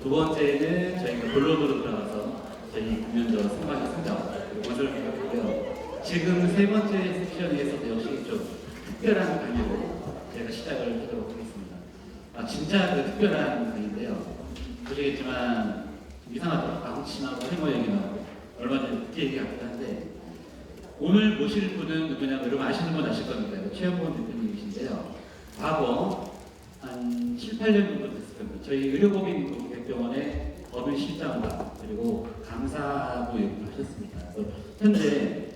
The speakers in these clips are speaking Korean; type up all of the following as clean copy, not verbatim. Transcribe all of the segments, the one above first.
두 번째는 저희가 본론으로 들어가서 저희 금연저 생활의 성장 그리고 모듈 계획이고요. 지금 세 번째 섹션에서도 역시 좀 특별한 강의로 제가 시작을 하도록 하겠습니다. 진짜 그 특별한 강의인데요. 보시겠지만 이상하죠? 방침하고 해머 얘기 나오고 얼마 전에 그렇게 얘기 같긴 한데 오늘 모실 분은 누구냐면 여러분 아시는 분 아실 겁니다. 최영권 대표님이신데요. 과거 한 7, 8년 정도 됐을 겁니다. 저희 의료법인 백병원의 법인실장과 그리고 강사도 하셨습니다. 그래서 현재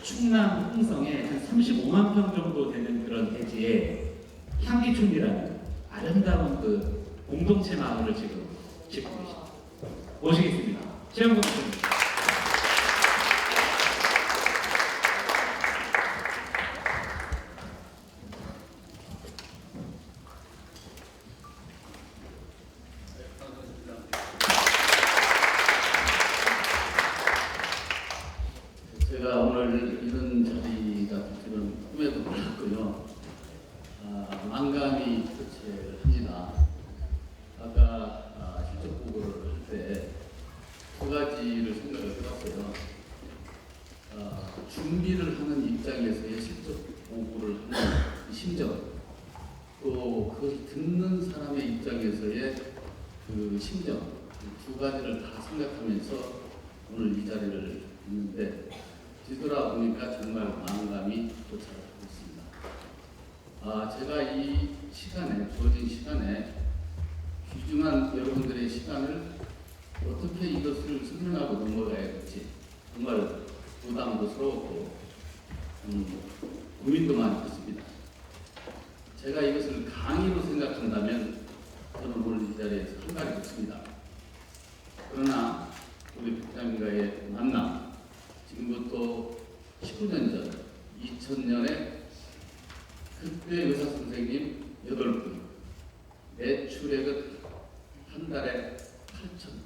충남 홍성에 한 35만 평 정도 되는 그런 대지에 향기촌이라는 아름다운 그 공동체 마을을 지금 짓고 계십니다. 모시겠습니다. 최영권 대표님. 제가 오늘 이런 자리가 되는 꿈에도 몰랐고요. 만감이 교체를 합니다. 아까 실적 보고를 할 때 두 가지를 생각을 해봤어요. 준비를 하는 입장에서의 실적 보고를 하는 그 심정, 또 그것을 듣는 사람의 입장에서의 그 심정, 두 가지를 다 생각하면서 오늘 이 자리를 있는데 뒤돌아보니까 정말 만감이 도착하고 있습니다. 제가 이 시간에, 주어진 시간에 귀중한 여러분들의 시간을 어떻게 이것을 설명하고 넘어가야 될지 정말 부담도 스러웠고 고민도 많이 했습니다. 제가 이것을 강의로 생각한다면 저는 오늘 이 자리에서 한 말이 없습니다. 그러나 우리 부장님과의 만남, 지금부터 19년 전 2000년에 그때 의사 선생님 8분, 매출액은 한 달에 8천,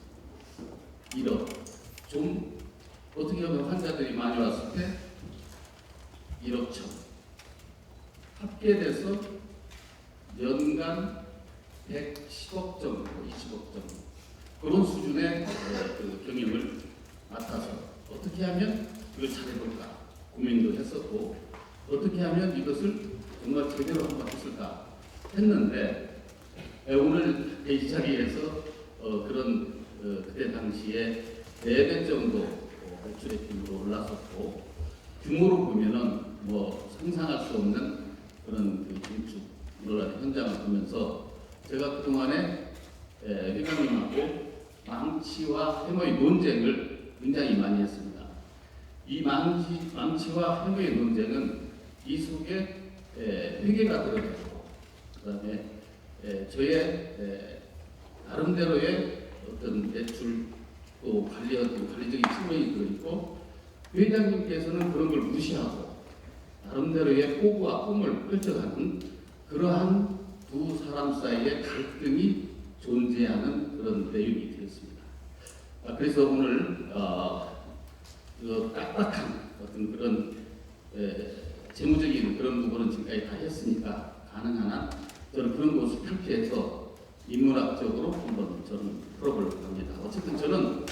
1억. 좀 어떻게 하면 환자들이 많이 왔을 때 1억 천. 합계돼서 연간 110억 정도, 20억 정도. 그런 수준의 그 경영을 맡아서 어떻게 하면 이걸 잘해볼까 고민도 했었고 어떻게 하면 이것을 정말 제대로 한번 했을까 했는데 오늘 이 자리에서 그런 그때 당시에 4배 정도 매출의 규모로 올랐었고 규모로 보면은 뭐 상상할 수 없는 그런 그 긴축 현장을 보면서 제가 그동안에 회장님하고 망치와 해머의 논쟁을 굉장히 많이 했습니다. 이 망치와 해머의 논쟁은 이 속에 회계가 들어있고 그다음에 저의 나름대로의 어떤 매출 또 관리적인 측면이 들어있고 회장님께서는 그런 걸 무시하고 나름대로의 포부와 꿈을 펼쳐가는 그러한 두 사람 사이의 갈등이 존재하는 그런 내용이 되었습니다. 그래서 오늘 그 딱딱한 어떤 그런 재무적인 그런 부분은 지금까지 다 했으니까 가능한 한 저는 그런 것을 탈피해서 인문학적으로 한번 저는 풀어보려고 합니다. 어쨌든 저는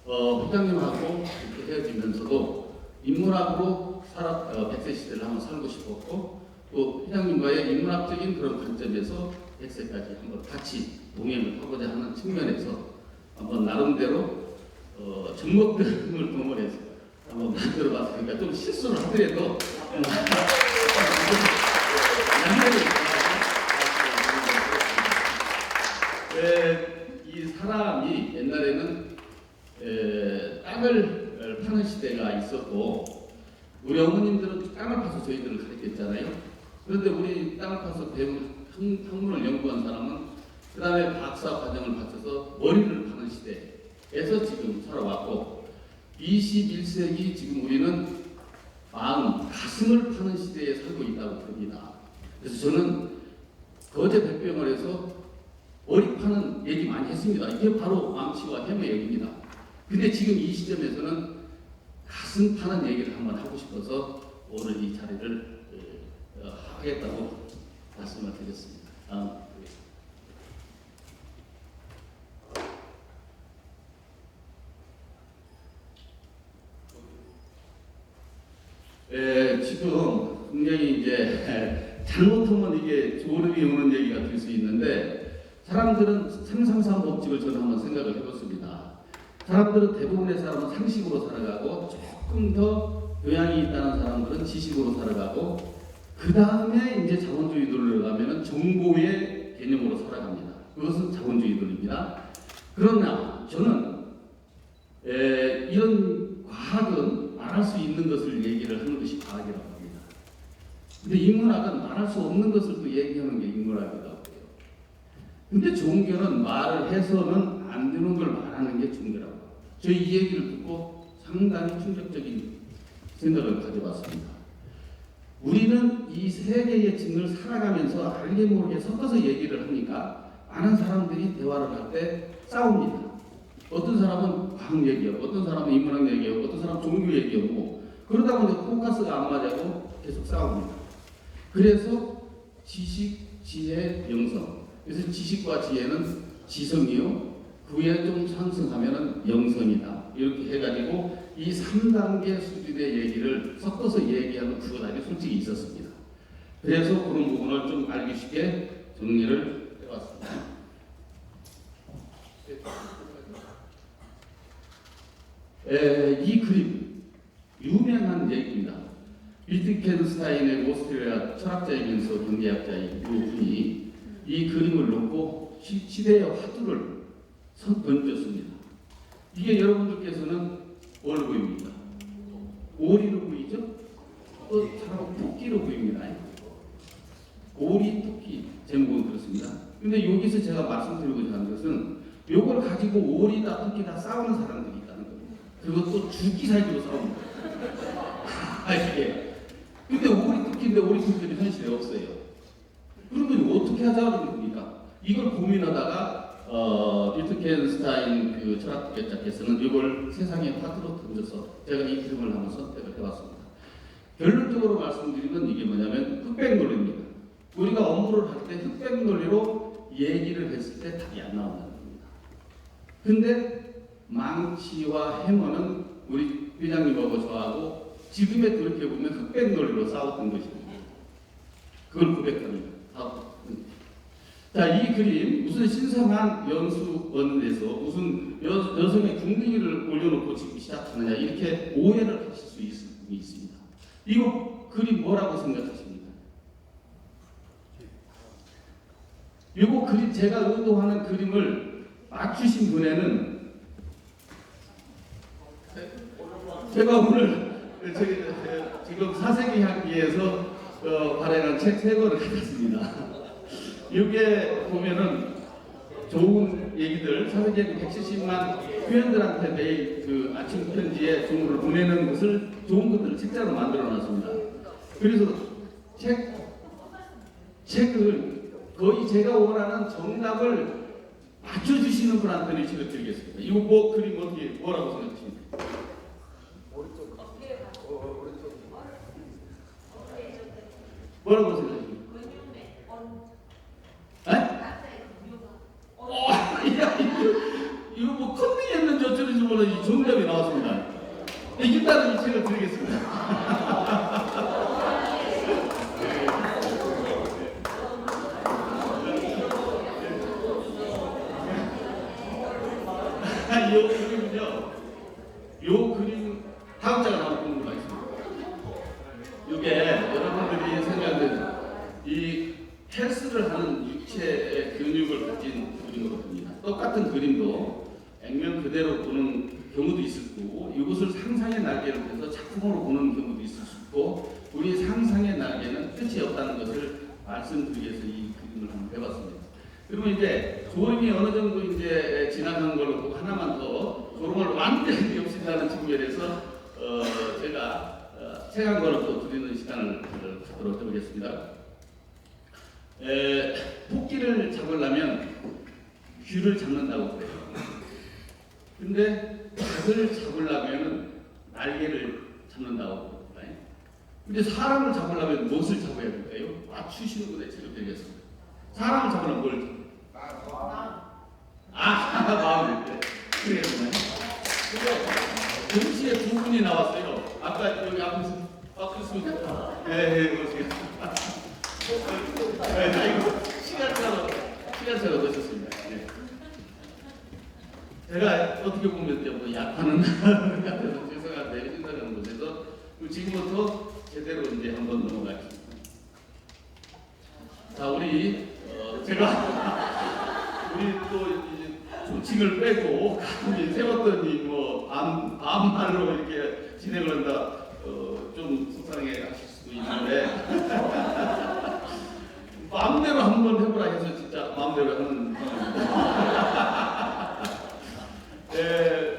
회장님하고 이렇게 헤어지면서도 인문학으로 100세 시대를 한번 살고 싶었고 또 회장님과의 인문학적인 그런 관점에서 100세까지 한번 같이 동행을 하고자 하는 측면에서 한번 나름대로 접목등을 동원해서 한번 만들어봤으니까 좀 실수를 하더라도 이 사람이 옛날에는 땅을 파는 시대가 있었고 우리 어머님들은 땅을 파서 저희들을 가르쳤잖아요. 그런데 우리 땅을 파서 배운 학문을 연구한 사람은 그 다음에 박사 과정을 거쳐서 머리를 파는 시대에서 지금 살아왔고 21세기 지금 우리는 마음, 가슴을 파는 시대에 살고 있다고 봅니다. 그래서 저는 거제 백병원에서 머리 파는 얘기 많이 했습니다. 이게 바로 망치와 해머 얘기입니다. 근데 지금 이 시점에서는 가슴 파는 얘기를 한번 하고 싶어서 오늘 이 자리를 하겠다고 말씀을 드렸습니다. 좀 굉장히 이제 잘못하면 이게 졸음이 오는 얘기가 될 수 있는데 사람들은 333 법칙을 저는 한번 생각을 해봤습니다. 사람들은 대부분의 사람은 상식으로 살아가고 조금 더 교양이 있다는 사람들은 지식으로 살아가고 그 다음에 이제 자본주의론을 가면은 정보의 개념으로 살아갑니다. 그것은 자본주의론입니다. 그러나 저는 이런 과학은 말할 수 있는 것을 얘기를 하는 것이 과학이라고 합니다. 근데 인문학은 말할 수 없는 것을 또 얘기하는 게 인문학이라고 해요. 근데 종교는 말을 해서는 안 되는 걸 말하는 게 종교라고 해요. 저희 이 얘기를 듣고 상당히 충격적인 생각을 가져봤습니다. 우리는 이 세 개의 층을 살아가면서 알게 모르게 섞어서 얘기를 하니까 많은 사람들이 대화를 할 때 싸웁니다. 어떤 사람은 과학 얘기하고 어떤 사람은 인문학 얘기하고 어떤 사람은 종교 얘기하고 그러다 보니까 포커스가 안 맞아고 계속 싸웁니다. 그래서 지식, 지혜, 영성. 그래서 지식과 지혜는 지성이요. 그 위에 좀 상승하면은 영성이다. 이렇게 해가지고 이 3단계 수준의 얘기를 섞어서 얘기하는 구조단이 솔직히 있었습니다. 그래서 그런 부분을 좀 알기 쉽게 정리를 해봤습니다. 이 그림 유명한 얘기입니다. 위트겐스타인의 오스트리아 철학자이면서 경제학자인 이 분이 이 그림을 놓고 시대의 화두를 던졌습니다. 이게 여러분들께서는 뭘 보입니까? 오리로 보이죠? 또 사람 토끼로 보입니다. 오리, 토끼 제목은 그렇습니다. 근데 여기서 제가 말씀드리고자 하는 것은 요걸 가지고 오리다 토끼다 싸우는 사람들이 있다는 겁니다. 그것도 죽기 살기로 싸우는 거예요. 이게. 근데 오리 토끼인데 오리 토끼는 현실에 없어요. 그러면 어떻게 하자는 겁니까? 이걸 고민하다가 위트겐스타인 그 철학자께서는 이걸 세상의 화두로 던져서 제가 이 그림을 한번 선택을 해봤습니다. 결론적으로 말씀드리면 이게 뭐냐면 흑백 논리입니다. 우리가 업무를 할 때 흑백 논리로 얘기를 했을 때 답이 안 나온다는 겁니다. 근데 망치와 해머는 우리 회장님하고 저하고 지금에 돌이켜보면 흑백 논리로 싸웠던 것입니다. 그걸 고백합니다. 자, 이 그림 무슨 신성한 연수원에서 무슨 여성의 궁둥이를 올려놓고 지금 시작하느냐 이렇게 오해를 하실 수 있습니다. 이거 그림 뭐라고 생각하십니까? 이거 그림 제가 의도하는 그림을 맞추신 분에는 제가 오늘 지금 사색이 향기에서 발행한 책 3권을 가졌습니다. 이게 보면은 좋은 얘기들, 사색이 170만 회원들한테 매일 그 아침 편지에 종물을 보내는 것을 좋은 것들을 책자로 만들어 놨습니다. 그래서 책을 거의 제가 원하는 정답을 맞춰주시는 분한테는 책을 드리겠습니다. 이거 뭐 그림 어떻게 뭐라고 생각하십니까? 뭐라고 생각하십니까? 이거 뭐 컨닝했는지 어쩌는지 모르는 정답이 나왔습니다. 일단은 이 책을 드리겠습니다. 이 그림은요, 이 그림 다음 장을 한번 보는 걸로 하겠습니다. 이게 여러분들이 생각하는 이 헬스를 하는 육체의 근육을 가진 그림으로 봅니다. 똑같은 그림도 액면 그대로 보는 경우도 있을 거고 이것을 상상의 날개로 해서 작품으로 보는 경우도 있을 수 있고 우리 상상의 날개는 끝이 없다는 것을 말씀드리기 위해서 이 그림을 한번 해봤습니다. 그러면 이제 조림이 어느 정도 이제 지나간 걸로 보고 하나만 더 조림을 완전히 없앤다는 측면에서 제가 책 한 권을 또 드리는 시간을 갖도록 해보겠습니다. 토끼를 잡으려면 귀를 잡는다고 그래요. 근데 닭을 잡으려면 날개를 잡는다고 그래요. 근데 사람을 잡으려면 무엇을 잡아야 될까요? 맞추시는 분의 책을 드리겠습니다. 사람을 잡으려면 뭘? 마음을. 그래요. 동시에 두 분이 나왔어요. 아까 여기 앞에서 그렇습니까? 네, 그렇습니다. 시간차로 넣으셨습니다. 네. 제가 어떻게 보면 뭐 약하는 같아서 죄송한데 해준다는 곳에서 지금부터 제대로 이제 한번 넘어가겠습니다. 자, 우리 제가 우리 또 이제 조칭을 빼고 이제 세웠더니 뭐 반말로 이렇게 진행을 한다. 좀 속상해 하실 수도 있는데 마음대로 한번 해보라 해서 진짜 마음대로 하는 상황입니다.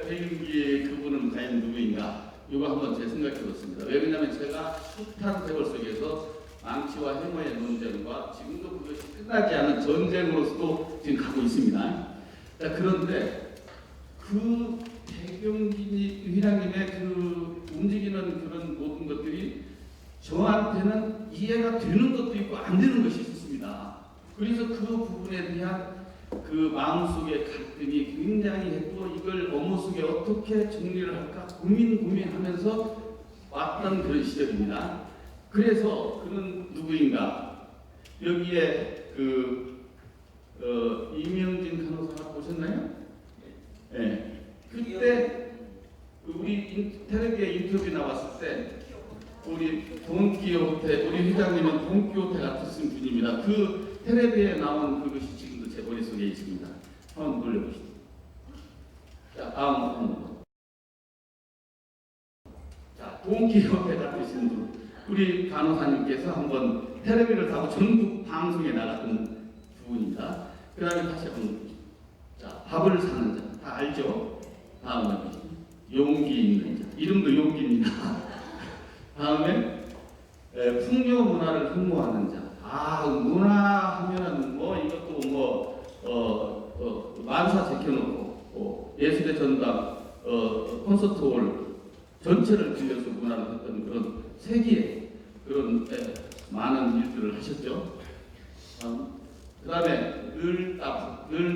백윤기 그분은 과연 누구인가? 이거 한번 제 생각해봤습니다. 왜 그러냐면 제가 숱한 세월 속에서 망치와 해머의 논쟁과 지금도 그것이 끝나지 않은 전쟁으로서도 지금 가고 있습니다. 자, 그런데 그 백윤기 회장님의 그 움직이는 그런 모든 것들이 저한테는 이해가 되는 것도 있고 안 되는 것이 있었습니다. 그래서 그 부분에 대한 그 마음속의 갈등이 굉장히 했고 이걸 업무 속에 어떻게 정리를 할까 고민하면서 왔던 그런 시절입니다. 그래서 그는 누구인가? 여기에 이명진 간호사 보셨나요? 네. 그때 우리 텔레비에 인터뷰 나왔을 때 우리 돈키호테 우리 회장님은 돈키호테 같으신 분입니다. 그 텔레비에 나온 그것이 지금도 제 머릿속에 있습니다. 한번 돌려보시죠. 자, 다음. 자, 돈키호테 같으신 분 우리 간호사님께서 한번 텔레비를 타고 전국 방송에 나갔던 부분입니다. 그 다음에 다시 한번 자, 밥을 사는 자 다 알죠? 다음에 용기 있는 자 이름도 용기입니다. 다음에 풍요 문화를 흠모하는 자. 문화 하면은 뭐 이것도 만사 제껴놓고 예술의 전당 콘서트홀 전체를 빌려서 문화를 했던 그런 세기의 그런 많은 일들을 하셨죠. 그 다음에 늘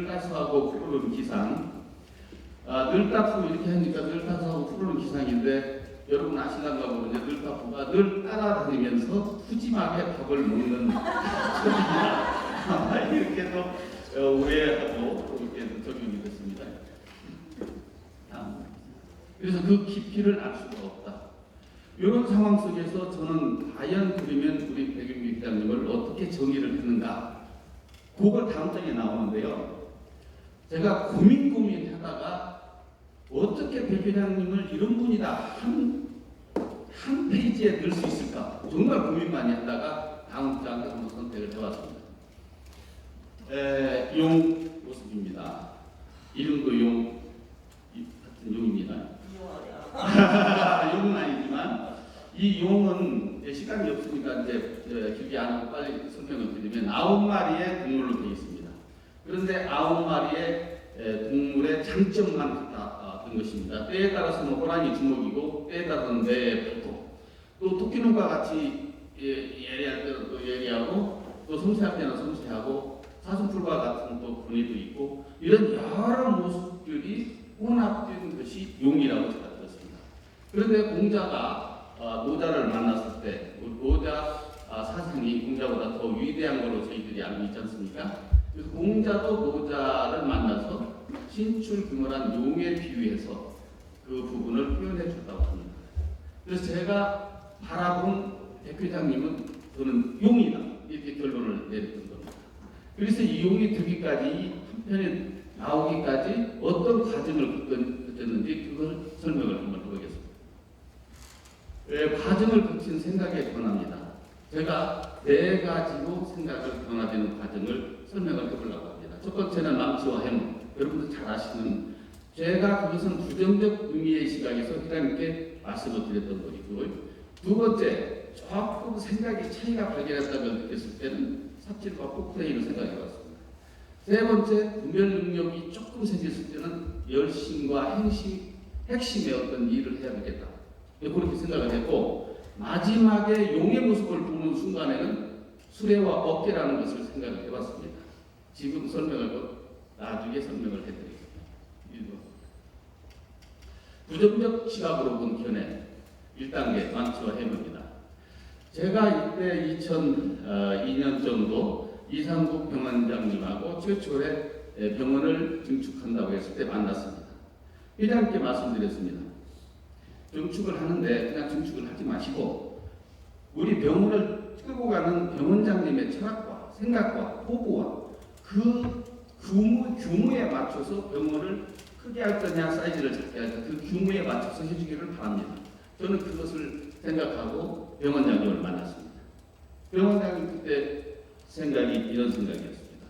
따스하고 푸르른 기상. 늘 따스하고 이렇게 하니까 늘 따스하고 푸르른 기상인데 여러분 아시는가 모르는데 늘 따스가 늘 따라다니면서 푸짐하게 밥을 먹는 소리입니다. 이렇게도 오해하고 이렇게 적용이 됐습니다. 그래서 그 깊이를 알 수가 없다. 이런 상황 속에서 저는 과연 그러면 우리 백윤기 회장님을 어떻게 정의를 했는가? 그걸 다음 장에 나오는데요. 제가 고민하다가 어떻게 백 회장님을 이런 분이다 한 페이지에 넣을 수 있을까? 정말 고민 많이 하다가 다음 장에 한번 선택을 해왔습니다. 용 모습입니다. 이름도 용 같은 용입니다. 용은 아니지만 이 용은 시간이 없으니까 이제 길게 안 하고 빨리 설명을 드리면 9마리의 동물로 되어 있습니다. 그런데 9마리의 동물의 장점만 갖다 든 것입니다. 때에 따라서는 호랑이 주먹이고 때에 따라서는 매 발톱 또 토끼놈과 같이 예리할 때는 또 예리하고 또 섬세할 때는 섬세하고 사슴풀과 같은 또 권위도 있고 이런 여러 모습들이 혼합된 것이 용이라고 제가 들었습니다. 그런데 공자가 노자를 만났을 때 노자 사상이 공자보다 더 위대한 걸로 저희들이 알고 있지 않습니까? 그래서 공자도 노자를 만나서 신출귀몰한 용에 비유해서 그 부분을 표현해 줬다고 합니다. 그래서 제가 바라본 백 회장님은 저는 용이다 이렇게 결론을 내렸던 겁니다. 그래서 이 용이 되기까지 한편에 나오기까지 어떤 과정을 거쳤는지 그걸 설명을 한번 해보겠습니다. 과정을 거친 생각의 변화입니다. 제가 4가지로 생각을 변화되는 과정을 설명을 해보려고 합니다. 첫 번째는 망치와 해머. 여러분들 잘 아시는 제가 그것은 부정적 의미의 시각에서 회장님께 말씀을 드렸던 것이고요. 두 번째, 조금 생각의 차이가 발견했다고 느꼈을 때는 삽질과 포크레인을 생각해봤습니다. 세 번째, 분별 능력이 조금 생겼을 때는 열심과 핵심의 어떤 일을 해야 되겠다. 그렇게 생각을 했고 마지막에 용의 모습을 보는 순간에는 수레와 어깨라는 것을 생각을 해봤습니다. 지금 설명하고 나중에 설명을 해드리겠습니다. 부정적 시각으로 본 견해 1단계 망치와 해머입니다. 제가 이때 2002년 정도 이상국 병원장님하고 최초의 병원을 증축한다고 했을 때 만났습니다. 회장님께 말씀드렸습니다. 증축을 하는데 그냥 증축을 하지 마시고 우리 병원을 끌고 가는 병원장님의 철학과 생각과 포부와 그 규모에 맞춰서 병원을 크게 할 거냐 사이즈를 작게 할 거냐 그 규모에 맞춰서 해주기를 바랍니다. 저는 그것을 생각하고 병원장님을 만났습니다. 병원장님 그때 생각이 이런 생각이었습니다.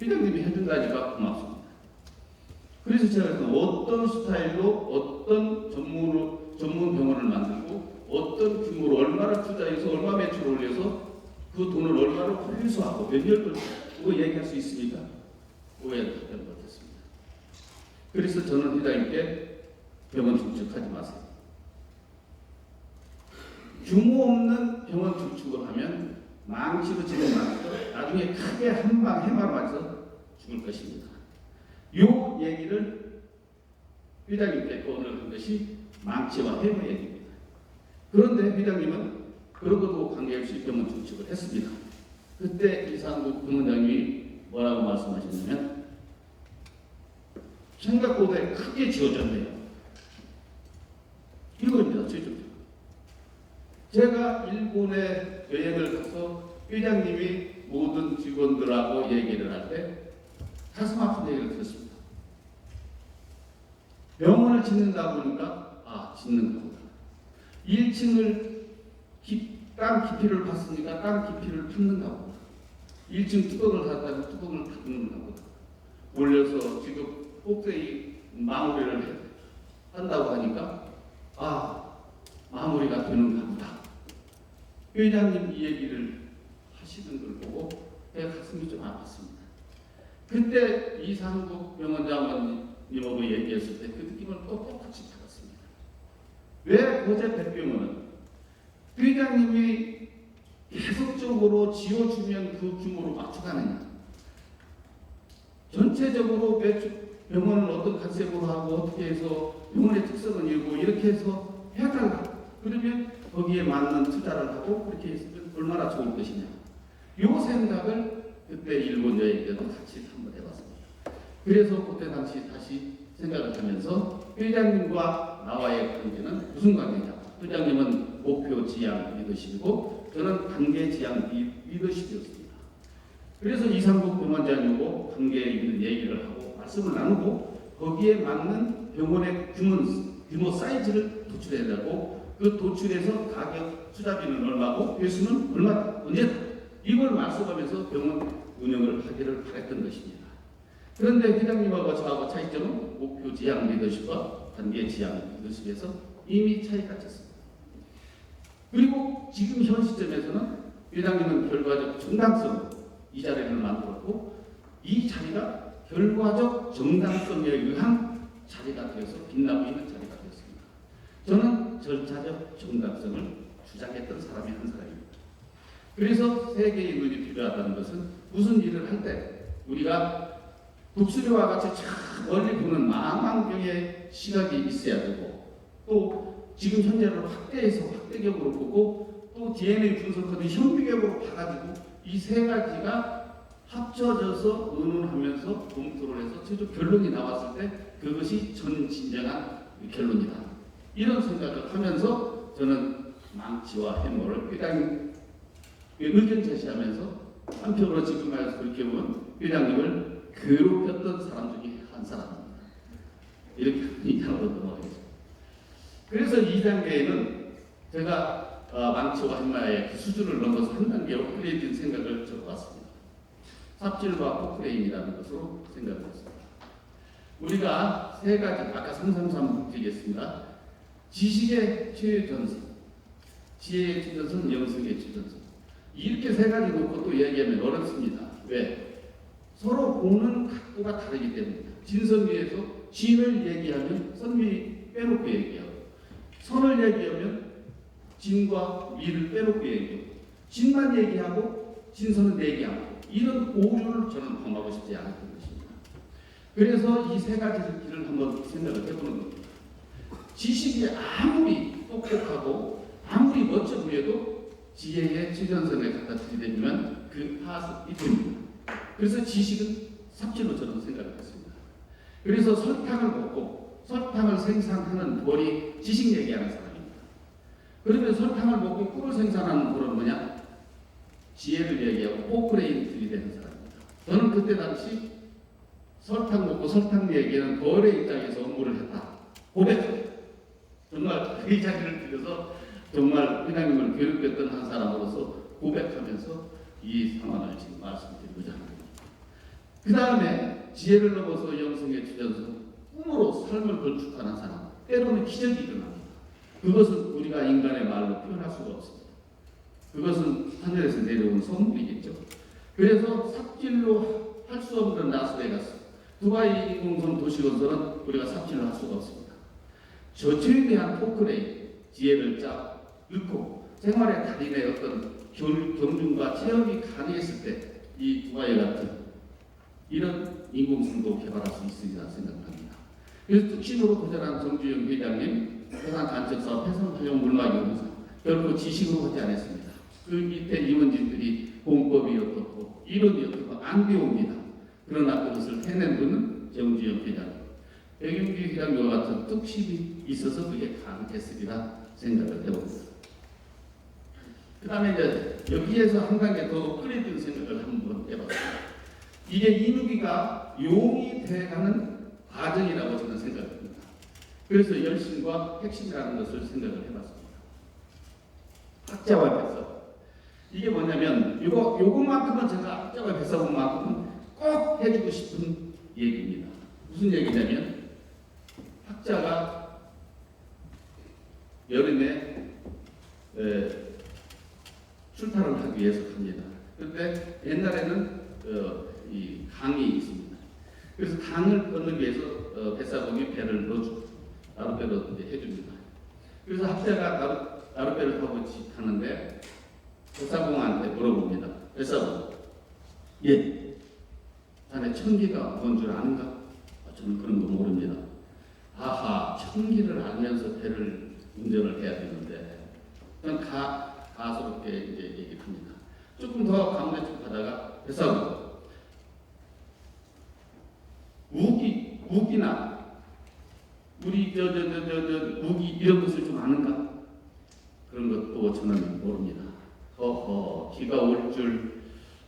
회장님이 해준다니까 고맙습니다. 그래서 제가 어떤 스타일로 어떤 전문 병원을 만들고 어떤 규모로 얼마나 투자해서 얼마 매출을 올려서 그 돈을 얼마로 회수하고 몇 년을 그거 얘기할 수 있습니까? 오해를 답변 못했습니다. 그래서 저는 회장님께 병원 증축하지 마세요. 규모 없는 병원 증축을 하면 망치로 지는 맞고 나중에 크게 한 방 해마 맞아서 죽을 것입니다. 요 얘기를 회장님께 오늘 한 것이 망치와 해마 얘기입니다. 그런데 회장님은 그런 것도 관계없이 병원 증축을 했습니다. 그때 이상국 병원장님이 뭐라고 말씀하셨냐면 생각보다 크게 지어졌네요. 이겁니다. 최종. 제가 일본에 여행을 가서 회장님이 모든 직원들하고 얘기를 할 때 가슴 아픈 얘기를 들었습니다. 병원을 짓는다 보니까 짓는가 보다. 1층을 땅 깊이를 봤으니까 땅 깊이를 뚫는가 보다. 1층 뚜껑을 닫다가 뚜껑을 닫는가 보다. 올려서 지금 꼭대기 마무리를 한다고 하니까 마무리가 되는가 보다. 회장님 이 얘기를 하시는 걸 보고 제 가슴이 좀 아팠습니다. 그때 이상국 병원장님하고 얘기했을 때 그 느낌을 똑같이 받았습니다. 왜 고제 백병원은 회장님이 계속적으로 지어주면 그 규모로 맞춰가느냐? 전체적으로 병원을 어떤 컨셉으로 하고 어떻게 해서 병원의 특성은 이루고 이렇게 해서 해달라. 그러면 거기에 맞는 투자를 하고 그렇게 했으면 얼마나 좋을 것이냐. 요 생각을 그때 일본 여행 때도 같이 한번 해봤습니다. 그래서 그때 당시 다시 생각을 하면서 회장님과 나와의 관계는 무슨 관계냐. 회장님은 목표 지향 리더십이고 저는 관계 지향 리더십이었습니다. 그래서 이상국 병원장님하고 관계에 있는 얘기를 하고 말씀을 나누고 거기에 맞는 병원의 규모 사이즈를 도출해야 되고 그 도출해서 가격 투자비는 얼마고 회수는 얼마다 언제다 이걸 말씀하면서 병원 운영을 하기를 바랬던 것입니다. 그런데 회장님하고 저하고 차이점은 목표 지향 리더십과 관계 지향 리더십에서 이미 차이가 쳤습니다. 그리고 지금 현 시점에서는 회장님은 결과적 정당성 이 자리를 만들었고 이 자리가 결과적 정당성에 의한 자리가 되어서 빛나고 있는 자리가 되었습니다. 저는 절차적 정당성을 주장했던 사람이 한 사람입니다. 그래서 세계의 눈이 필요하다는 것은 무슨 일을 할 때 우리가 독수리와 같이 참 멀리 보는 망망경의 시각이 있어야 되고 또 지금 현재를 확대격으로 보고 또 DNA 분석하듯 현미경으로 봐가지고 이 세 가지가 합쳐져서 의논하면서 검토를 해서 최종 결론이 나왔을 때 그것이 진정한 결론이다. 이런 생각을 하면서 저는 망치와 해머를 회장님 의견 제시하면서 한편으로 지금 말해서 그렇게 보면 회장님을 괴롭혔던 사람 중에 한 사람입니다. 이렇게 얘기하고 넘어가겠습니다. 그래서 이 단계에는 제가 망치와 해마의 그 수준을 넘어서 한 단계 업그레이드된 생각을 적어봤습니다. 삽질과 포크레인이라는 것으로 생각을 했습니다. 우리가 세 가지 아까 333 드리겠습니다. 지식의 최전선, 지혜의 최전선, 영성의 최전선 이렇게 세 가지 놓고 또 얘기하면 어렵습니다. 왜? 서로 보는 각도가 다르기 때문입니다. 진선미에서 진을 얘기하면 선미 빼놓고 얘기하고 선을 얘기하면 진과 미를 빼놓고 얘기하고 진만 얘기하고 진선은 얘기하고 이런 오류를 저는 범하고 싶지 않았던 것입니다. 그래서 이 세 가지 길을 한번 생각을 해보는 겁니다. 지식이 아무리 똑똑하고 아무리 멋져 보여도 지혜의 최전선에 갖다 들이대면 그 하수 이뿐입니다. 그래서 지식은 삽질로 저는 생각을 했습니다. 그래서 설탕을 먹고 설탕을 생산하는 돌이 지식 얘기하는 사람입니다. 그러면 설탕을 먹고 꿀을 생산하는 돌은 뭐냐? 지혜를 얘기하고 포크레인을 들이대는 사람입니다. 저는 그때 당시 설탕 먹고 설탕 얘기하는 돌의 입장에서 업무를 했다. 고백합니다. 정말 그 자리를 빌려서 정말 회장님을 괴롭혔던 한 사람으로서 고백하면서 이 상황을 지금 말씀드리고자 합니다. 그 다음에 지혜를 넘어서 영성의 주전서 꿈으로 삶을 건축하는 사람, 때로는 기적이 일어납니다. 그것은 우리가 인간의 말로 표현할 수가 없습니다. 그것은 하늘에서 내려온 선물이겠죠. 그래서 삽질로 할 수 없는 라스베가스, 두바이 인공섬 도시건설은 우리가 삽질로 할 수가 없습니다. 저체에 대한 포크레인, 지혜를 쫙 넣고 생활의 달인의 어떤 경륜과 체험이 가능했을 때 이 두바이 같은 이런 인공섬도 개발할 수 있으리라 생각합니다. 그래서 특징으로 거절한 정주영 회장님, 해상간척사업, 해상활용문화연구사 결코 지식으로 하지 않았습니다. 그 밑에 임원진들이 공법이 어떻고 이론이 어떻고 안 배웁니다. 그러나 그것을 해낸 분은 정주영 회장님, 백윤기 회장님과 같은 특심이 있어서 그게 가능했으리라 생각을 해봅니다. 그 다음에 이제 여기에서 한 단계 더 끌어들인 생각을 한번 해봤습니다. 이게 인후기가 용이 돼가는 과정이라고 저는 생각합니다. 그래서 열심과 핵심이라는 것을 생각을 해봤습니다. 학자와 백석. 이게 뭐냐면 요것만큼은 제가 학자와 백석만큼은 꼭 해주고 싶은 얘기입니다. 무슨 얘기냐면 학자가 여름에 출타를 하기 위해서 갑니다. 그런데 옛날에는 이 강이 있습니다. 그래서 강을 건너기 위해서 뱃사공이 배를 넣어주고 나룻배로 해줍니다. 그래서 학자가 나룻배를 타고 가는데 뱃사공한테 물어봅니다. 뱃사공, 예, 자네 천기가 뭔 줄 아는가? 저는 그런 거 모릅니다. 아하, 천기를 알면서 배를 운전을 해야 되는데 저는 가소롭게 이제 얘기를 합니다. 조금 더 가운데 쭉 가다가 뱃사공, 우기나 우리 우기 이런 것을 좀 아는가? 그런 것도 저는 모릅니다. 비가 올 줄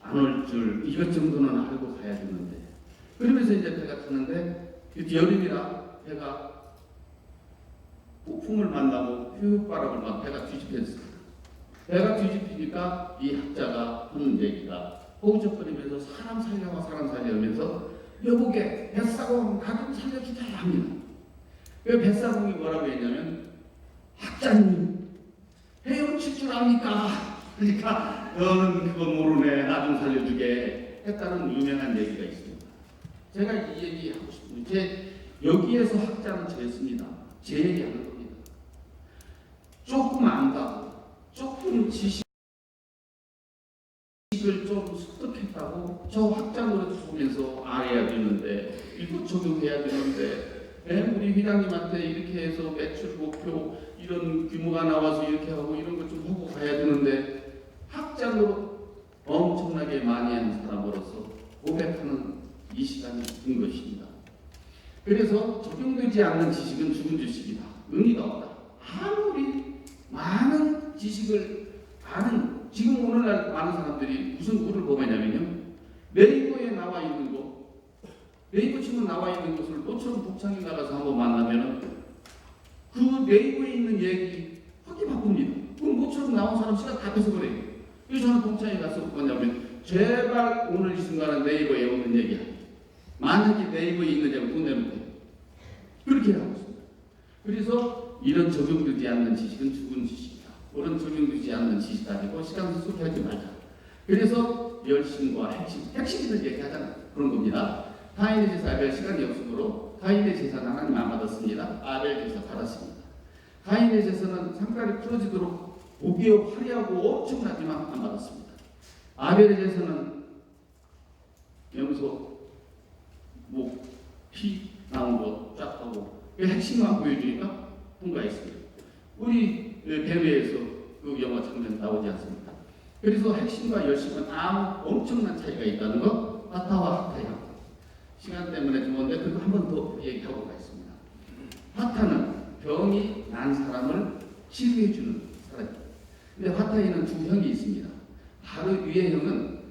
안 올 줄 이것 정도는 알고 가야 되는데 그러면서 이제 배가 타는데 여름이라 배가 폭풍을 만나고 휴바람을 만나 배가 뒤집혔습니다. 배가 뒤집히니까 이 학자가 하는 얘기가 허우적거리면서 사람 살려하면서 여보게 뱃사공 나 좀 살려주자 합니다. 그 뱃사공이 뭐라고 했냐면 학자님 헤엄칠 줄 압니까? 그러니까 너는 그거 모르네 나 좀 살려주게 했다는 유명한 얘기가 있습니다. 제가 이 얘기하고 싶은 게 여기에서 학자는 저였습니다. 제 얘기하는 겁니다. 조금 안다고 조금 지식을 좀 습득했다고 저 학자노릇 보면서 알아야 되는데 이거 적용해야 되는데 우리 회장님한테 이렇게 해서 매출 목표 이런 규모가 나와서 이렇게 하고 이런 것 좀 하고 가야 되는데 학자노릇 엄청나게 많이 하는 사람으로서 고백하는 이 시간이 된 것입니다. 그래서 적용되지 않는 지식은 죽은 지식이다. 의미가 없다. 아무리 많은 지식을 아는 지금 오늘날 많은 사람들이 무슨 글을 보냐면요. 네이버에 나와 있는 거 네이버 치면 나와 있는 것을 너처럼 복창에 나가서 한번 만나면 그 네이버에 있는 얘기 확기 바꿉니다. 그럼 너처럼 나온 사람 시간 다 뺏어버려요. 그래서 저는 복창에 가서 뭐냐면 제발 오늘 이 순간은 네이버에 없는 얘기야. 만약에 네이버에 있느냐고 돈 내면 돼. 그렇게 하고 있습니다. 그래서 이런 적용되지 않는 지식은 죽은 지식이다. 그런 적용되지 않는 지식 아니고 시간 소비하지 말자. 그래서 열심과 핵심을 얘기하자는 그런 겁니다. 가인의 제사 아벨 시간이 없으므로 가인의 제사는 하나님 안 받았습니다. 아벨 제사 받았습니다. 가인의 제사는 상다리 풀어지도록 고기요 화려하고 엄청나지만 안 받았습니다. 아벨의 제사는 염소, 목, 피 나온 거 쫙 하고 그 핵심만 보여주니까 통과했습니다. 우리 대회에서 그 영화 장면 나오지 않습니까? 그래서 핵심과 열심은 아무 엄청난 차이가 있다는 거, 화타와 하타야. 시간 때문에 좋은데 그거 한 번 더 얘기하고 가겠습니다. 화타는 병이 난 사람을 치료해주는 사람입니다. 근데 화타에는 두 형이 있습니다. 바로 위의 형은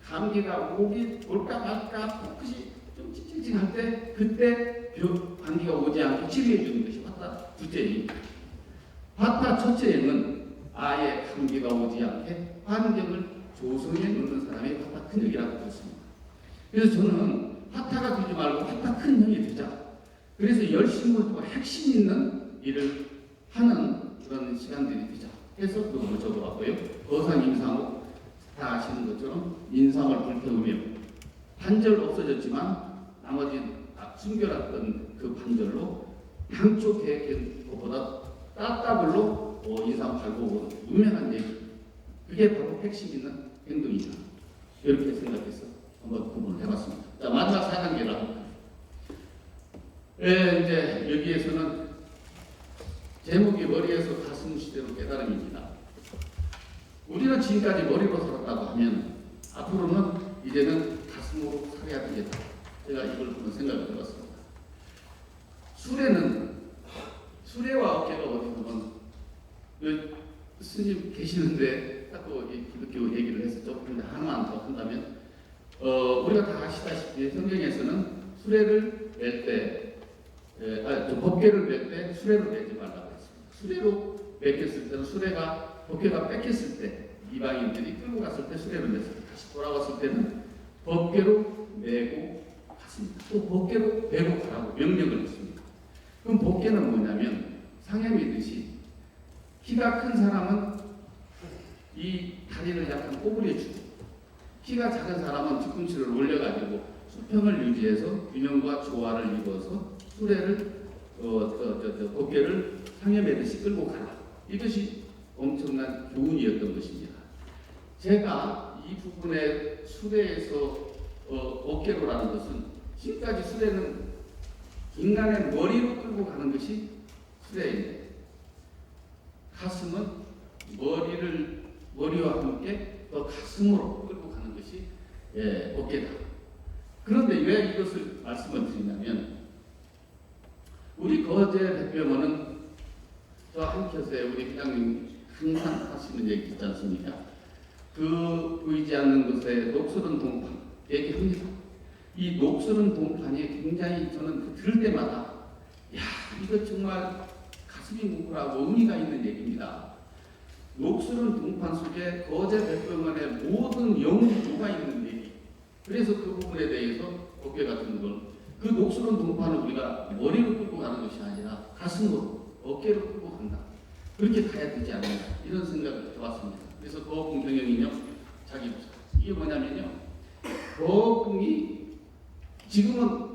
감기가 올까 말까 코끝이 좀 찡찡할 때 그때 감기가 오지 않고 치료해주는 것이 화타 둘째 형입니다. 화타 첫째 형은 아예 감기가 오지 않게 환경을 조성해 놓는 사람이 화타 큰 형이라고 했습니다. 그래서 저는 화타가 되지 말고 화타 큰 형이 되자. 그래서 열심으로 핵심 있는 일을 하는 그런 시간들이 되자 해서 그걸 적어왔고요. 거상 임상호 다 아시는 것처럼 인상을 불태우며 반절 없어졌지만 나머지 숨겨놨던 그 반절로 양쪽 계획한 것보다 따따블로 인상 발고 유명한 얘기. 그게 바로 핵심 있는 행동이다. 이렇게 생각해서 한번 구분을 해봤습니다. 자, 마지막 4단계라. 이제 여기에서는 제목이 머리에서 가슴 시대로 깨달음입니다. 우리는 지금까지 머리로 살았다고 하면 앞으로는 이제는 가슴으로 살아야 되겠다. 제가 이걸 한번 생각을 해봤습니다. 수레와 어깨가 어디 보면 스님 계시는데 자꾸 기독교 얘기를 해서 조금 하나만 더 한다면 우리가 다 아시다시피 성경에서는 수레를 멜 때 법궤를 멜 때 수레로 매지 말라고 했습니다. 수레로 매겼을 때는 수레가 법궤가 뺏겼을 때 이방인들이 끌고 갔을 때 수레로 맸을 때 다시 돌아왔을 때는 법궤로 메고 갔습니다. 또 법궤로 메고 가라고 명령을 했습니다. 그럼 법궤는 뭐냐면 상해미듯이 키가 큰 사람은 이 다리를 약간 꼬부려주고 키가 작은 사람은 뒤꿈치를 올려가지고 수평을 유지해서 균형과 조화를 이루어서 수레를 법궤를 상해매듯이 끌고 가라. 이것이 엄청난 교훈이었던 것입니다. 제가 이 부분의 수레에서 어깨로라는 것은 지금까지 수레는 인간의 머리로 끌고 가는 것이 수레인데 가슴은 머리와 함께 더 가슴으로 끌고 가는 것이 어깨다. 그런데 왜 이것을 말씀을 드리냐면 우리 거제 백병원은 저 한켠에 우리 회장님 항상 하시는 얘기 있지 않습니까? 그 보이지 않는 곳에 녹슬은 동판 얘기합니다. 이 녹슬은 동판이 굉장히 저는 들을 때마다 야 이거 정말 가슴이 뭉클하고 의미가 있는 얘기입니다. 녹슬은 동판 속에 거제 백병원의 모든 영구가 있는 얘기. 그래서 그 부분에 대해서 어깨 같은 걸 그 녹슬은 동판을 우리가 머리로 끌고 가는 것이 아니라 가슴으로 어깨로 끌고 간다. 그렇게 가야 되지 않나 이런 생각을 해봤습니다. 그래서 거궁경영이요 자기 부사 이게 뭐냐면요 거궁이 지금은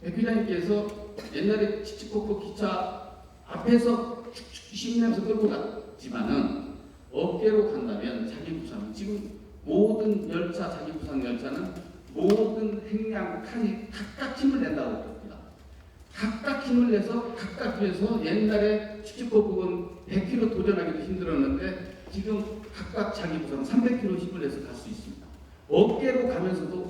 백 회장님께서 옛날에 치치코코 기차 앞에서 축축 씹으면서 끌고 갔지만은 어깨로 간다면 자기 부사는 지금 모든 열차 자기 부상 열차는 모든 행량 칸이 각각 힘을 낸다고 합니다. 각각 힘을 내서 각각 뒤에서 옛날에 치치코코는 100km 도전하기도 힘들었는데 지금 각각 자기 부상 300km 힘을 내서 갈 수 있습니다. 어깨로 가면서도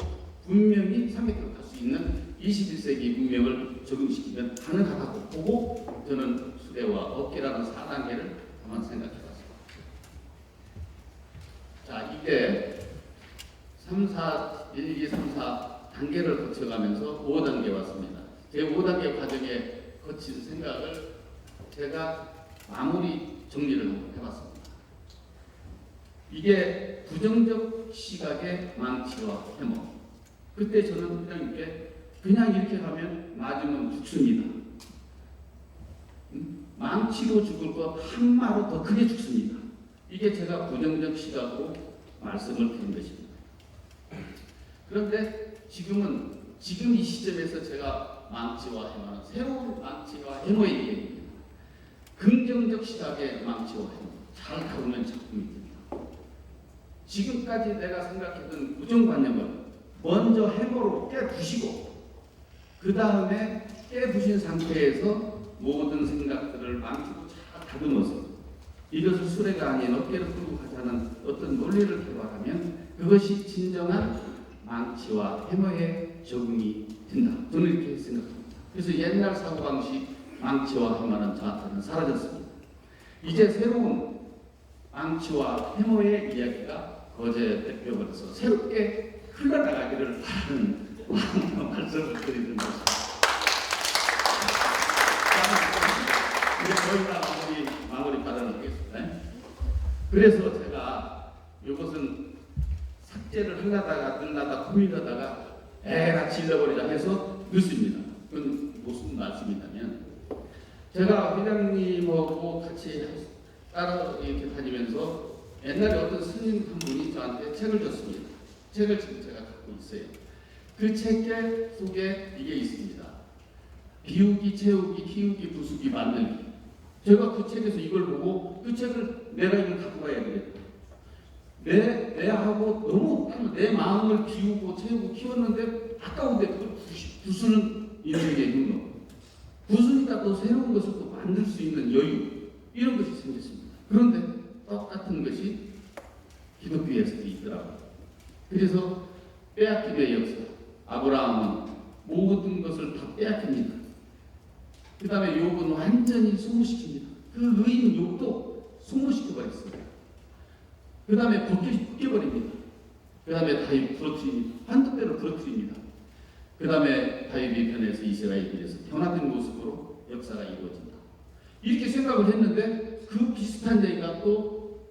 분명히 300km 갈 수 있는 21세기 문명을 적용시키면 가능하다고 보고 저는 수레와 어깨라는 4단계를 한번 생각해봤습니다. 자, 이게 1, 2, 3, 4 단계를 거쳐가면서 5단계 왔습니다. 제 5단계 과정에 거친 생각을 제가 마무리 정리를 한번 해봤습니다. 이게 부정적 시각의 망치와 해머. 그때 저는 회장님께 그냥 이렇게 가면 맞으면 죽습니다. 망치로 죽을 것 한마로 더 크게 죽습니다. 이게 제가 부정적 시각으로 말씀을 드린 것입니다. 그런데 지금 이 시점에서 제가 망치와 해머는 새로운 망치와 해머의 얘기입니다. 긍정적 시각의 망치와 해머. 잘 다루면 작품이 됩니다. 지금까지 내가 생각했던 고정관념을 먼저 해머로 깨부시고 그 다음에 깨부신 상태에서 모든 생각들을 망치로 잘 다듬어서 이것을 수레가 아닌 어깨를 끌고 가자는 어떤 논리를 개발하면 그것이 진정한 망치와 해머의 적응이 된다. 저는 이렇게 생각합니다. 그래서 옛날 사고방식 망치와 해머는 저한테는 사라졌습니다. 이제 새로운 망치와 해머의 이야기가 거제 대표로서 새롭게 흘러나가기를 바라는 말씀을 드리는 것입니다. 이제 거의 다 마무리 받아놓겠습니다. 그래서 제가 이것은 삭제를 하려다가 늘려다가 고민하다가 에라 질러버리자 해서 넣습니다. 그건 무슨 말씀이냐면 제가 회장님하고 같이 따라 이렇게 다니면서 옛날에 어떤 스님 한 분이 저한테 책을 줬습니다. 책을 지금 제가 갖고 있어요. 그 책 속에 이게 있습니다. 비우기, 채우기, 키우기, 부수기, 만들기. 제가 그 책에서 이걸 보고 그 책을 내가 이걸 갖고 가야 되겠다. 내하고 너무 내 마음을 비우고 채우고 키웠는데 아까운데 그걸 부수는 인생의 흉노. 부수니까 또 새로운 것을 또 만들 수 있는 여유 이런 것이 생겼습니다. 그런데 똑같은 것이 기독교에서도 있더라고요. 그래서 빼앗기의 역사. 아브라함은 모든 것을 다 빼앗깁니다. 그 다음에 욥은 완전히 소모시킵니다. 그 의인 욥도 소모시켜버렸습니다. 그 다음에 벗겨버립니다. 그 다음에 다윗 부러뜨립니다. 한뜻대로 부러뜨립니다. 그 다음에 다윗이 변해서 이스라엘에서 변화된 모습으로 역사가 이루어진다. 이렇게 생각을 했는데 그 비슷한 얘기가 또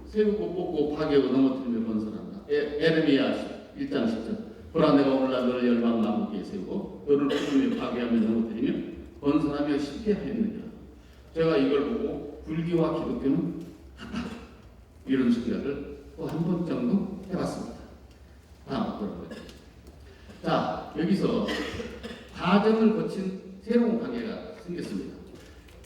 세우고 뽑고 파괴하고 넘어뜨리며 건설한다. 에레미야 1장 10절 보라 내가 오늘날 너를 열방 나무기에 세우고 너를 뽑으며 파괴하며 넘어뜨리며 건설하며 쉽게 하였느냐. 제가 이걸 보고 불교와 기독교는 같다. 이런 생각을 또 한 번 정도 해봤습니다. 다음 보도록 하겠습니다. 자, 여기서 과정을 거친 새로운 관계가 생겼습니다.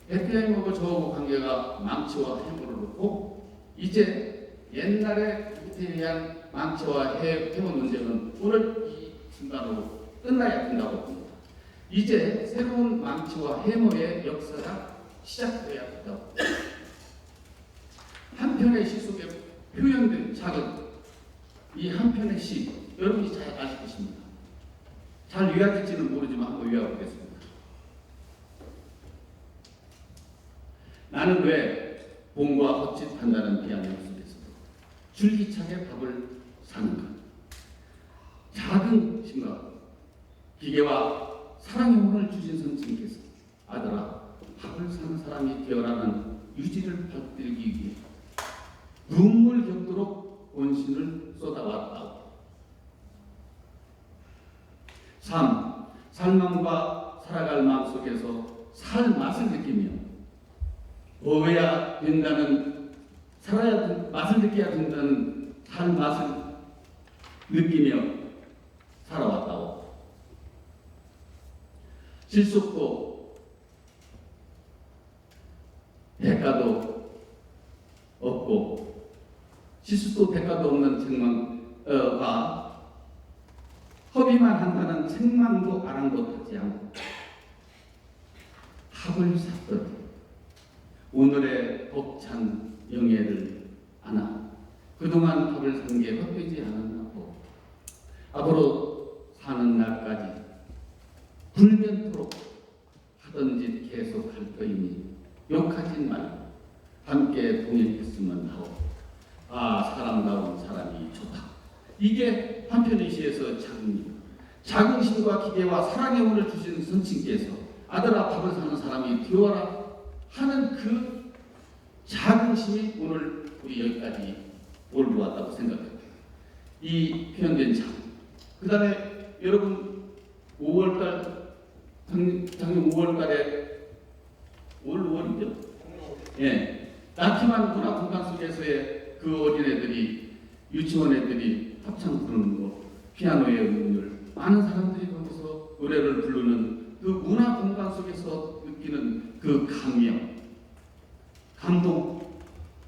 대표님하고 저하고 관계가 망치와 해머를 놓고 이제 옛날에 대한 망치와 해머 문제는 오늘 이 순간으로 끝나야 된다고 봅니다. 이제 새로운 망치와 해머의 역사가 시작되어야 된다고. 한 편의 시 속에 표현된 작은 이 한 편의 시 여러분이 잘 아실 것입니다. 잘 외워질지는 모르지만 한번 외워보겠습니다. 나는 왜 봄과 헛짓한다는 비아냥 속에서도 줄기차게 밥을 사는가. 작은 심각 기계와 사랑의 혼을 주신 선생님께서 아들아 밥을 사는 사람이 되어라는 유지를 받들기 위해 눈물 겪도록 온신을 쏟아왔다고. 3. 삶과 살아갈 마음속에서 살 맛을 느끼며 먹어야 된다는 살아야 맛을 느껴야 된다는 살 맛을 느끼며 살아왔다고. 실속도 대가도 없고 실수도 대가도 없는 책망과 허비만 한다는 책망도 아랑곳하지 않고 밥을 샀더니 오늘의 벅찬 영예를 안아 그동안 밥을 산 게 헛되지 않았나고 앞으로 사는 날까지 불면토록 하던 짓 계속 할 터이니 욕하진 말고 함께 동행했으면 하고 사람다운 사람이 좋다. 이게 한편의 시에서 자긍심과 기대와 사랑의 운을 주신 선친께서 아들아 밥을 사는 사람이 되어라 하는 그 자긍심이 오늘 우리 여기까지 올라왔다고 생각합니다. 이 표현된 참. 그 다음에 여러분 5월달 작년 5월달에 5월이죠? 예, 나키만 문화 공간 속에서의 그 어린애들이 유치원 애들이 합창 부르는 거, 피아노의 음률, 많은 사람들이 거기서 노래를 부르는 그 문화 공간 속에서 느끼는 그 감명, 감동,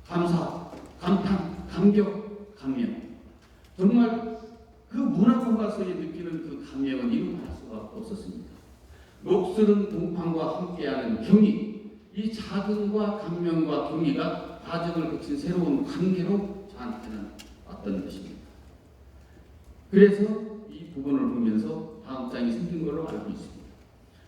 감사, 감탄, 감격, 감명. 정말 그 문화 공간 속에 느끼는 그 감명은 이루어갈 수가 없었습니다. 녹슬은 동판과 함께하는 경의, 이 자긍과 감명과 경의가 과정을 거친 새로운 관계로 저한테는 왔던 것입니다. 그래서 이 부분을 보면서 다음 장이 생긴 걸로 알고 있습니다.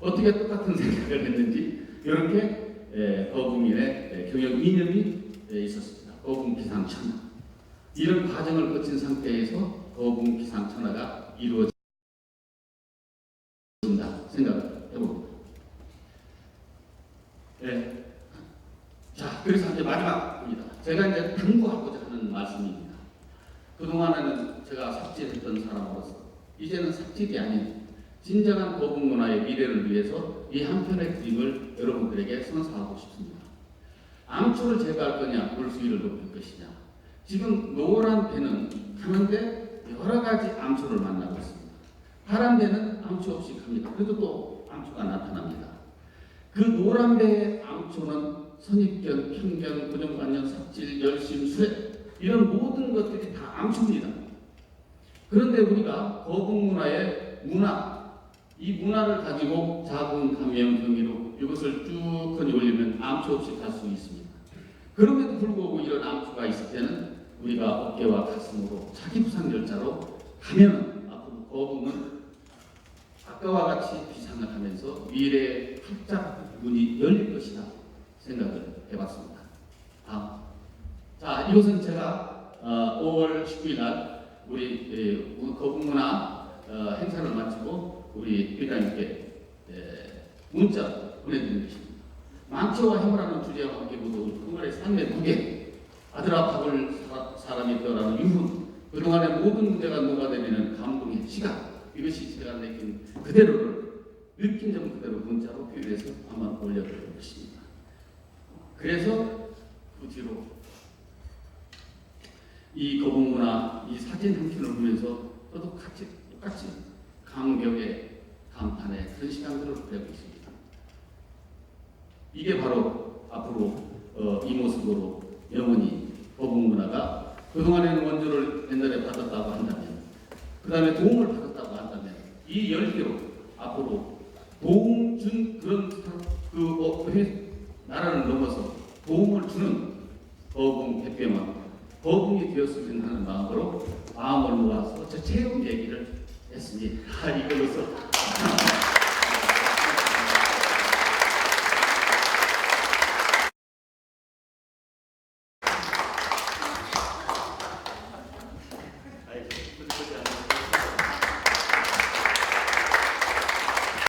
어떻게 똑같은 생각을 했는지 이렇게 거북민의 경영 이념이 있었습니다. 거북 기상천하. 이런 과정을 거친 상태에서 거북 기상천하가 이루어진다 생각을 해봅니다. 네. 자, 그래서 이제 마지막입니다. 제가 이제 당부하고자 하는 말씀입니다. 그동안에는 제가 삽질했던 사람으로서 이제는 삽질이 아닌 진정한 거북 문화의 미래를 위해서 이 한 편의 그림을 여러분들에게 선사하고 싶습니다. 암초를 제거할 거냐, 물수위를 높일 것이냐. 지금 노란 배는 가는데 여러 가지 암초를 만나고 있습니다. 파란 배는 암초 없이 갑니다. 그래도 또 암초가 나타납니다. 그 노란 배의 암초는 선입견, 편견, 고정관념, 삽질, 열심, 수레 이런 모든 것들이 다 암초입니다. 그런데 우리가 거북 문화의 이 문화를 가지고 자궁, 감염, 경이로 이것을 쭉 건져 올리면 암초 없이 갈 수 있습니다. 그럼에도 불구하고 이런 암초가 있을 때는 우리가 어깨와 가슴으로 자기 부상 열자로 가면 앞으로 거북은 아까와 같이 비상을 하면서 미래의 활짝 문이 열릴 것이다 생각을 해봤습니다. 자, 이것은 제가 5월 19일 날 우리 거북문화 행사를 마치고 우리 회장님께 문자 보내드린 것입니다. 망치와 해머라는 주제와 함께 묻어 그날의 삶의 무게, 아들아 박을 사람이 되어라는 유훈, 그동안의 모든 무대가 녹아내리는 감동의 시각, 이것이 제가 느낀 그대로를 느낀 점 그대로 문자로 표현해서 한번 올려드릴 것입니다. 그래서 그 뒤로 이 거북문화 이 사진 한 편을 보면서 저도 똑같이 감격에 감탄에 그런 시간들을 보내고 있습니다. 이게 바로 앞으로 이 모습으로 영원히 거북문화가 그동안에는 원조를 옛날에 받았다고 한다면, 그 다음에 도움을 받았다고 한다면 이 열기로 앞으로 도움 준 그런 나라를 넘어서 도움을 주는 거북 백병원 거북이 되었으면 하는 마음으로 마음을 모아서 저 체험 얘기를 했으니 이걸로서